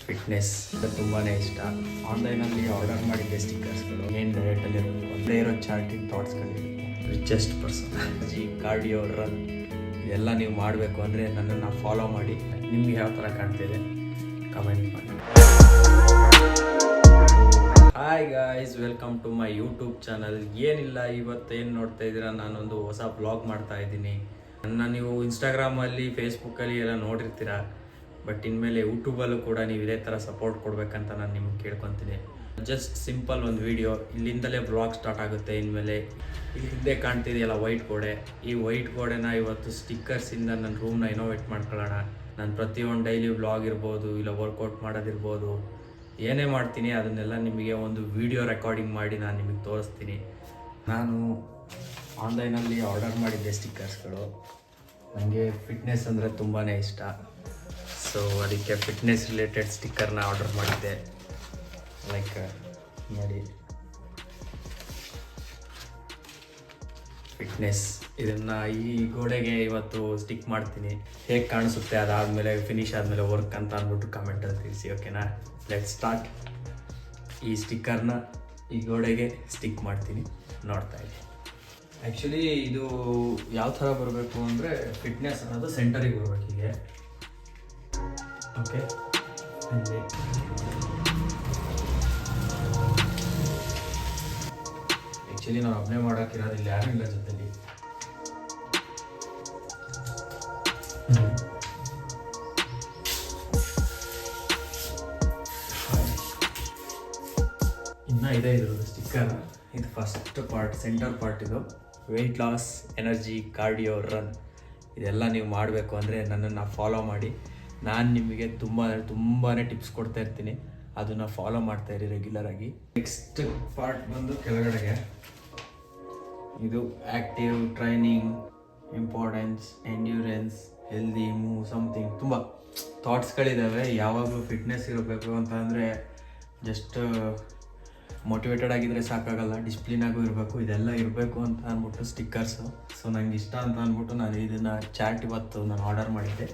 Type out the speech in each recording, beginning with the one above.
Fitness ತುಂಬಾ ಇಷ್ಟ. ಆನ್ಲೈನಲ್ಲಿ ಆರ್ಡರ್ ಮಾಡಿದ್ದೆ ಸ್ಟಿಕ್ಕರ್ಸ್ಗಳು. ಏನು ಡಯಟಲ್ಲಿ ಇರಬೇಕು ಅಲ್ಲೇ ಇರೋ ಚಾರ್ಟಿಂಗ್ ಥಾಟ್ಸ್ಗಳಿರುತ್ತೆ. ರಿಚೆಸ್ಟ್ ಪರ್ಸನ್, ಕಾರ್ಡಿಯೋ, ರನ್ ಇದೆಲ್ಲ ನೀವು ಮಾಡಬೇಕು ಅಂದರೆ ನನ್ನನ್ನು ಫಾಲೋ ಮಾಡಿ. ನಿಮ್ಗೆ ಯಾವ ಥರ ಕಾಣ್ತಿದೆ ಕಮೆಂಟ್ ಮಾಡಿ. Hi guys, welcome to my YouTube channel. ಏನಿಲ್ಲ, ಇವತ್ತೇನು ನೋಡ್ತಾ ಇದ್ದೀರಾ, ನಾನೊಂದು ಹೊಸ ಬ್ಲಾಗ್ ಮಾಡ್ತಾ ಇದ್ದೀನಿ. ನನ್ನ ನೀವು ಇನ್ಸ್ಟಾಗ್ರಾಮಲ್ಲಿ ಫೇಸ್ಬುಕ್ಕಲ್ಲಿ ಎಲ್ಲ ನೋಡಿರ್ತೀರ. ಬಟ್ ಇನ್ಮೇಲೆ ಯೂಟ್ಯೂಬಲ್ಲೂ ಕೂಡ ನೀವು ಇದೇ ಥರ ಸಪೋರ್ಟ್ ಕೊಡಬೇಕಂತ ನಾನು ನಿಮ್ಗೆ ಕೇಳ್ಕೊತೀನಿ. ಜಸ್ಟ್ ಸಿಂಪಲ್ ಒಂದು ವಿಡಿಯೋ, ಇಲ್ಲಿಂದಲೇ ಬ್ಲಾಗ್ ಸ್ಟಾರ್ಟ್ ಆಗುತ್ತೆ. ಇನ್ಮೇಲೆ ಇಲ್ಲಿ ಹಿಂದೆ ಕಾಣ್ತಿದೆಯಲ್ಲ ವೈಟ್ ಗೋಡೆ, ಈ ವೈಟ್ ಗೋಡೆನ ಇವತ್ತು ಸ್ಟಿಕ್ಕರ್ಸಿಂದ ನನ್ನ ರೂಮ್ನ ಇನೋವೇಟ್ ಮಾಡ್ಕೊಳ್ಳೋಣ. ನಾನು ಪ್ರತಿಯೊಂದು ಡೈಲಿ ಬ್ಲಾಗ್ ಇರ್ಬೋದು, ಇಲ್ಲ ವರ್ಕೌಟ್ ಮಾಡೋದಿರ್ಬೋದು, ಏನೇ ಮಾಡ್ತೀನಿ ಅದನ್ನೆಲ್ಲ ನಿಮಗೆ ಒಂದು ವಿಡಿಯೋ ರೆಕಾರ್ಡಿಂಗ್ ಮಾಡಿ ನಾನು ನಿಮಗೆ ತೋರಿಸ್ತೀನಿ. ನಾನು ಆನ್ಲೈನಲ್ಲಿ ಆರ್ಡರ್ ಮಾಡಿದ್ದೆ ಸ್ಟಿಕ್ಕರ್ಸ್ಗಳು. ನನಗೆ ಫಿಟ್ನೆಸ್ ಅಂದರೆ ತುಂಬಾ ಇಷ್ಟ. ಸೊ ಅದಕ್ಕೆ ಫಿಟ್ನೆಸ್ ರಿಲೇಟೆಡ್ ಸ್ಟಿಕ್ಕರ್ನ ಆರ್ಡರ್ ಮಾಡಿದ್ದೆ. ಲೈಕ್ ನೋಡಿ, ಫಿಟ್ನೆಸ್ ಇದನ್ನು ಈ ಗೋಡೆಗೆ ಇವತ್ತು ಸ್ಟಿಕ್ ಮಾಡ್ತೀನಿ. ಹೇಗೆ ಕಾಣಿಸುತ್ತೆ ಅದಾದಮೇಲೆ ಫಿನಿಶ್ ಆದಮೇಲೆ ವರ್ಕ್ ಅಂತ ಅಂದ್ಬಿಟ್ಟು ಕಮೆಂಟಲ್ಲಿ ತಿಳಿಸಿ. ಓಕೆನಾ? Let start. ಈ ಸ್ಟಿಕ್ಕರ್ನ ಈ ಗೋಡೆಗೆ ಸ್ಟಿಕ್ ಮಾಡ್ತೀನಿ, ನೋಡ್ತಾ ಇದ್ದೀನಿ. ಆ್ಯಕ್ಚುಲಿ ಇದು ಯಾವ ಥರ ಬರಬೇಕು ಅಂದರೆ, ಫಿಟ್ನೆಸ್ ಅನ್ನೋದು ಸೆಂಟರಿಗೆ ಬರಬೇಕು ಹೀಗೆ. ಓಕೆ, ಆ್ಯಕ್ಚುಲಿ ನಾನು ಒಬ್ಬನೇ ಮಾಡೋಕ್ಕಿರೋದಿಲ್ಲ, ಯಾರೂ ಇಲ್ಲ ಜೊತೆಲಿ. ಇನ್ನೂ ಇದೆ ಇದ್ರದ್ದು ಸ್ಟಿಕ್ಕರ್. ಇದು ಫಸ್ಟ್ ಪಾರ್ಟ್, ಸೆಂಟರ್ ಪಾರ್ಟ್. ಇದು weight loss, energy, cardio, run ಇದೆಲ್ಲ ನೀವು ಮಾಡಬೇಕು ಅಂದರೆ ನನ್ನನ್ನು ಫಾಲೋ ಮಾಡಿ. ನಾನು ನಿಮಗೆ ತುಂಬಾ ಟಿಪ್ಸ್ ಕೊಡ್ತಾ ಇರ್ತೀನಿ, ಅದನ್ನು ಫಾಲೋ ಮಾಡ್ತಾಯಿರಿ ರೆಗ್ಯುಲರಾಗಿ. ನೆಕ್ಸ್ಟ್ ಪಾರ್ಟ್ ಬಂದು ಕೆಳಗಡೆಗೆ, ಇದು active training, importance, endurance, healthy move, something ತುಂಬ ಥಾಟ್ಸ್ಗಳಿದ್ದಾವೆ. ಯಾವಾಗಲೂ ಫಿಟ್ನೆಸ್ ಇರಬೇಕು ಅಂತ ಅಂದರೆ ಜಸ್ಟ್ ಮೋಟಿವೇಟೆಡ್ ಆಗಿದ್ದರೆ ಸಾಕಾಗಲ್ಲ, ಡಿಸಿಪ್ಲಿನ್ ಆಗು ಇರಬೇಕು. ಇದೆಲ್ಲ ಇರಬೇಕು ಅಂತ ಅಂದ್ಬಿಟ್ಟು ಸ್ಟಿಕ್ಕರ್ಸು. ಸೊ ನಂಗೆ ಇಷ್ಟ ಅಂತ ಅಂದ್ಬಿಟ್ಟು ನಾನು ಇದನ್ನು ಚಾರ್ಟ್ ಇವತ್ತು ನಾನು ಆರ್ಡರ್ ಮಾಡಿದ್ದೆ.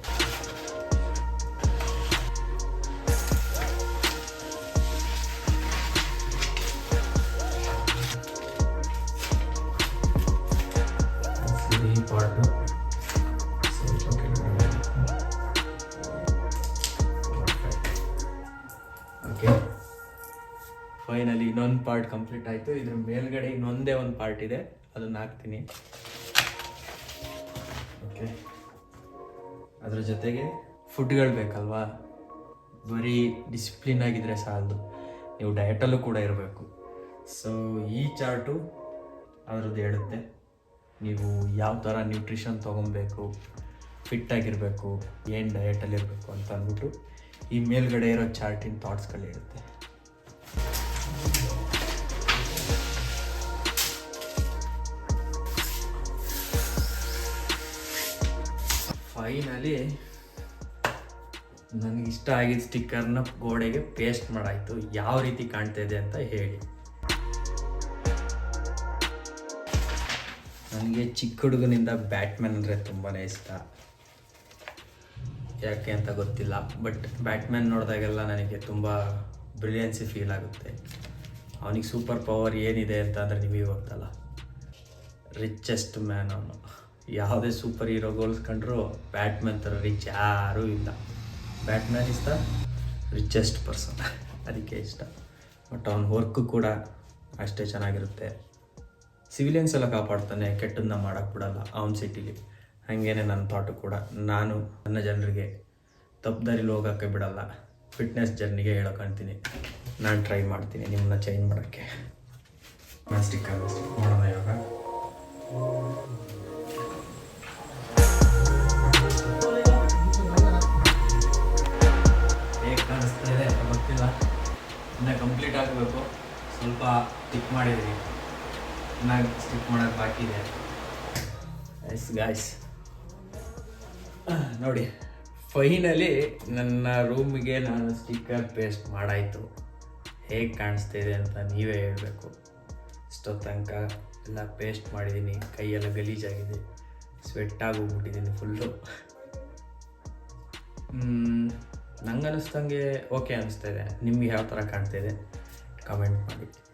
ಈ ಪಾರ್ಟು ಓಕೆ, ಫೈನಲಿ ಇನ್ನೊಂದು ಪಾರ್ಟ್ ಕಂಪ್ಲೀಟ್ ಆಯಿತು. ಇದ್ರ ಮೇಲ್ಗಡೆ ಇನ್ನೊಂದೇ ಒಂದು ಪಾರ್ಟ್ ಇದೆ, ಅದನ್ನು ಹಾಕ್ತೀನಿ. ಓಕೆ, ಅದ್ರ ಜೊತೆಗೆ ಫುಡ್ಗಳು ಬೇಕಲ್ವಾ. ಬರೀ ಡಿಸಿಪ್ಲಿನ್ ಆಗಿದ್ದರೆ ಸಾಲದು, ನೀವು ಡಯಟಲ್ಲೂ ಕೂಡ ಇರಬೇಕು. ಸೊ ಈ ಚಾರ್ಟು ಅದರದ್ದು ಹೇಳುತ್ತೆ ನೀವು ಯಾವ ಥರ ನ್ಯೂಟ್ರಿಷನ್ ತೊಗೊಬೇಕು, ಫಿಟ್ಟಾಗಿರಬೇಕು, ಏನು ಡಯಟಲ್ಲಿರಬೇಕು ಅಂತ ಅಂದ್ಬಿಟ್ಟು ಈ ಮೇಲ್ಗಡೆ ಇರೋ ಚಾರ್ಟಿನ ಥಾಟ್ಸ್ಗಳು ಹೇಳುತ್ತೆ. ಫೈನಲಿ ನನಗಿಷ್ಟ ಆಗಿದ್ದ ಸ್ಟಿಕ್ಕರ್ನ ಗೋಡೆಗೆ ಪೇಸ್ಟ್ ಮಾಡಾಯಿತು. ಯಾವ ರೀತಿ ಕಾಣ್ತಾ ಇದೆ ಅಂತ ಹೇಳಿ. ನನಗೆ ಚಿಕ್ಕ ಹುಡುಗನಿಂದ ಬ್ಯಾಟ್ಮ್ಯಾನ್ ಅಂದರೆ ತುಂಬಾ ಇಷ್ಟ. ಯಾಕೆ ಅಂತ ಗೊತ್ತಿಲ್ಲ, ಬಟ್ ಬ್ಯಾಟ್ಮ್ಯಾನ್ ನೋಡಿದಾಗೆಲ್ಲ ನನಗೆ ತುಂಬ ಬ್ರಿಲಿಯನ್ಸಿ ಫೀಲ್ ಆಗುತ್ತೆ. ಅವನಿಗೆ ಸೂಪರ್ ಪವರ್ ಏನಿದೆ ಅಂತ ಅಂದರೆ ನಿಮಗೆ ಗೊತ್ತಲ್ಲ, ರಿಚೆಸ್ಟ್ ಮ್ಯಾನ್ ಅವನು. ಯಾವುದೇ ಸೂಪರ್ ಹೀರೋ ಹೋಲಿಸ್ಕೊಂಡ್ರು ಬ್ಯಾಟ್ಮ್ಯಾನ್ ಥರ ರಿಚ್ ಯಾರೂ ಇಲ್ಲ. Batman is the richest person, ಅದಕ್ಕೆ ಇಷ್ಟ. ಬಟ್ ಅವನ ವರ್ಕು ಕೂಡ ಅಷ್ಟೇ ಚೆನ್ನಾಗಿರುತ್ತೆ. ಸಿವಿಲಿಯನ್ಸ್ ಎಲ್ಲ ಕಾಪಾಡ್ತಾನೆ, ಕೆಟ್ಟದನ್ನ ಮಾಡೋಕ್ಕೆ ಬಿಡಲ್ಲ ಅವನ ಸಿಟಿಲಿ. ಹಾಗೇನೆ ನನ್ನ ಥಾಟು ಕೂಡ, ನಾನು ನನ್ನ ಜನರಿಗೆ ತಪ್ಪು ದಾರಿಲಿ ಹೋಗೋಕ್ಕೆ ಬಿಡಲ್ಲ. ಫಿಟ್ನೆಸ್ ಜರ್ನಿಗೆ ಹೇಳೋಕಂತೀನಿ, ನಾನು ಟ್ರೈ ಮಾಡ್ತೀನಿ ನಿಮ್ಮನ್ನ ಚೇಂಜ್ ಮಾಡೋಕ್ಕೆ. ನಾನು ಸ್ಟಿಕ್ ಮಾಡೋಣ ಇವಾಗ. ಹೇಗೆ ಕಾಣಿಸ್ತಾ ಇದೆ ಅಂತ ಗೊತ್ತಿಲ್ಲ, ಇನ್ನು ಕಂಪ್ಲೀಟ್ ಆಗಬೇಕು. ಸ್ವಲ್ಪ ಸ್ಟಿಕ್ ಮಾಡಿದ್ದೀನಿ, ಚೆನ್ನಾಗಿ ಸ್ಟಿಕ್ ಮಾಡೋಕ್ಕೆ ಬಾಕಿ ಇದೆ. ಎಸ್ ಗಾಯ್ಸ್, ನೋಡಿ ಫೈನಲಿ ನನ್ನ ರೂಮಿಗೆ ನಾನು ಸ್ಟಿಕ್ಕರ್ ಪೇಸ್ಟ್ ಮಾಡಾಯಿತು. ಹೇಗೆ ಕಾಣಿಸ್ತಾಯಿದೆ ಅಂತ ನೀವೇ ಹೇಳಬೇಕು. ಇಷ್ಟೋ ತನಕ ಎಲ್ಲ ಪೇಸ್ಟ್ ಮಾಡಿದ್ದೀನಿ, ಕೈಯೆಲ್ಲ ಗಲೀಜಾಗಿದೆ, ಸ್ವೆಟ್ ಆಗೋಗ್ಬಿಟ್ಟಿದ್ದೀನಿ ಫುಲ್ಲು. ನಂಗೆ ಅನ್ನಿಸ್ದಂಗೆ ಓಕೆ ಅನಿಸ್ತಾ ಇದೆ. ನಿಮ್ಗೆ ಯಾವ ಥರ ಕಾಣ್ತಾ ಇದೆ ಕಮೆಂಟ್ ಮಾಡಿ.